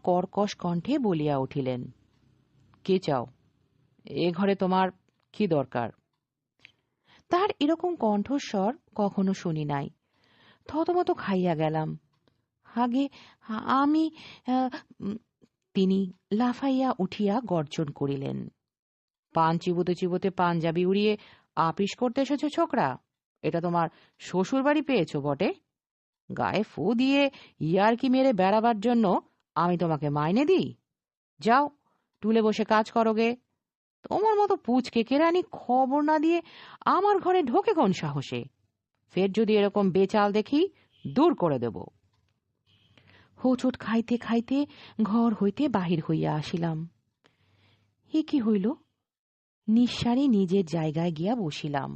কর্কশ কণ্ঠে বলিয়া উঠিলেন, কে চাও? এ ঘরে তোমার কি দরকার? তার এরকম কণ্ঠস্বর কখনো শুনি নাই। থতমত খাইয়া গেলাম। আগে আমি তিনি লাফাইয়া উঠিয়া গর্জন করিলেন, পান চিবোতে চিবোতে পাঞ্জাবি উড়িয়ে আপিস করতে এসেছ ছোকরা? এটা তোমার শ্বশুর বাড়ি পেয়েছ বটে? গায়ে ফু দিয়ে ইয়ারকি মেরে বেড়াবার জন্য আমি তোমাকে মাইনে দিই? যাও, টুলে বসে কাজ করোগে। তোমার মতো পুচকে কেরানি খবর না দিয়ে আমার ঘরে ঢোকে কোন সাহসে? ফের যদি এরকম বেচাল দেখি, দূর করে দেব। হোঁচট খাইতে খাইতে ঘর হইতে বাহির হইয়া আসিলাম। এ কি হইল? নিঃসারে নিজের জায়গায় গিয়া বসিলাম।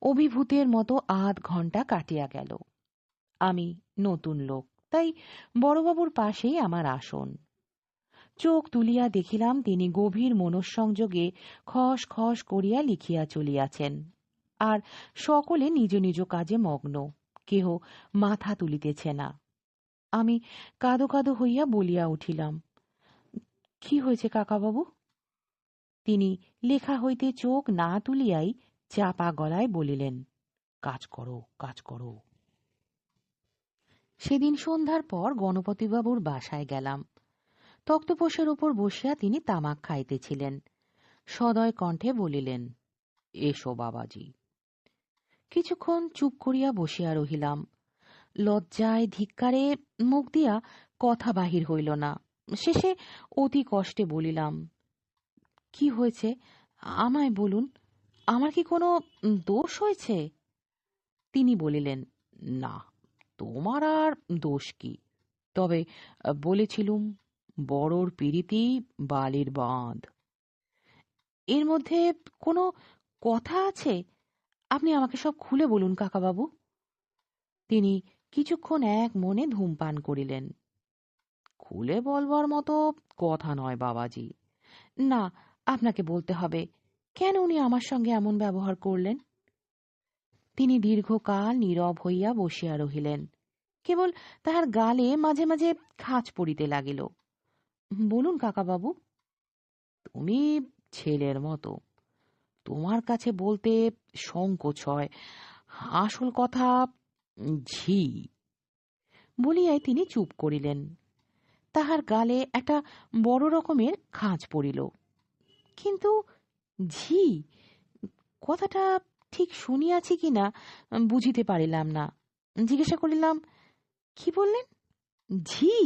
অভিভূতের মতো আধ ঘণ্টা কাটিয়া গেল। আমি নতুন লোক, তাই বড়বাবুর পাশেই আমার আসন। চোখ তুলিয়া দেখিলাম তিনি গভীর মনঃসংযোগে খস খস করিয়া লিখিয়া চলিয়াছেন, আর সকলে নিজ নিজ কাজে মগ্ন, কেহ মাথা তুলিতেছে না। আমি কাঁদো কাঁদো হইয়া বলিয়া উঠিলাম, কি হয়েছে কাকাবাবু? তিনি লেখা হইতে চোখ না তুলিয়াই চাপা গলায় বলিলেন, কাজ করো, কাজ করো। সেদিন সন্ধ্যার পর গণপতিবাবুর বাসায় গেলাম। তক্তপোষের উপর বসিয়া তিনি তামাক খাইতেছিলেন। সদয় কণ্ঠে বলিলেন, এসো বাবাজি। কিছুক্ষণ চুপ করিয়া বসিয়া রহিলাম। লজ্জায় ধিক্কারে মুখ দিয়া কথা বাহির হইল না। শেষে অতি কষ্টে বলিলাম, কি হয়েছে আমায় বলুন, আমার কি কোনো দোষ হয়েছে? তিনি বলিলেন, না, তোমার আর দোষ কি? তবে বলেছিলুম, বড়র পিরিতি বালির বাঁধ। এর মধ্যে কোনো কথা আছে? আপনি আমাকে সব খুলে বলুন কাকাবাবু। তিনি কিছুক্ষণ এক মনে ধূমপান করিলেন। খুলে বলবার মতো কথা নয় বাবাজি। না, আপনাকে বলতে হবে, কেন উনি আমার সঙ্গে এমন ব্যবহার করলেন? তিনি দীর্ঘকাল নীরব হইয়া বসিয়া রহিলেন। কেবল তাহার গালে মাঝে মাঝে খাঁচ পড়িতে লাগিল। বলুন কাকাবাবু। তুমি ছেলের মতো, তোমার কাছে বলতে সংকোচ হয়। আসল কথা ঝি। বলিয়াই তিনি চুপ করিলেন। তাহার গালে একটা বড় রকমের খাঁচ পড়িল। কিন্তু ঝি কথাটা ঠিক শুনিয়াছি কিনা বুঝিতে পারিলাম না। জিজ্ঞাসা করিলাম, কি বললেন? ঝি?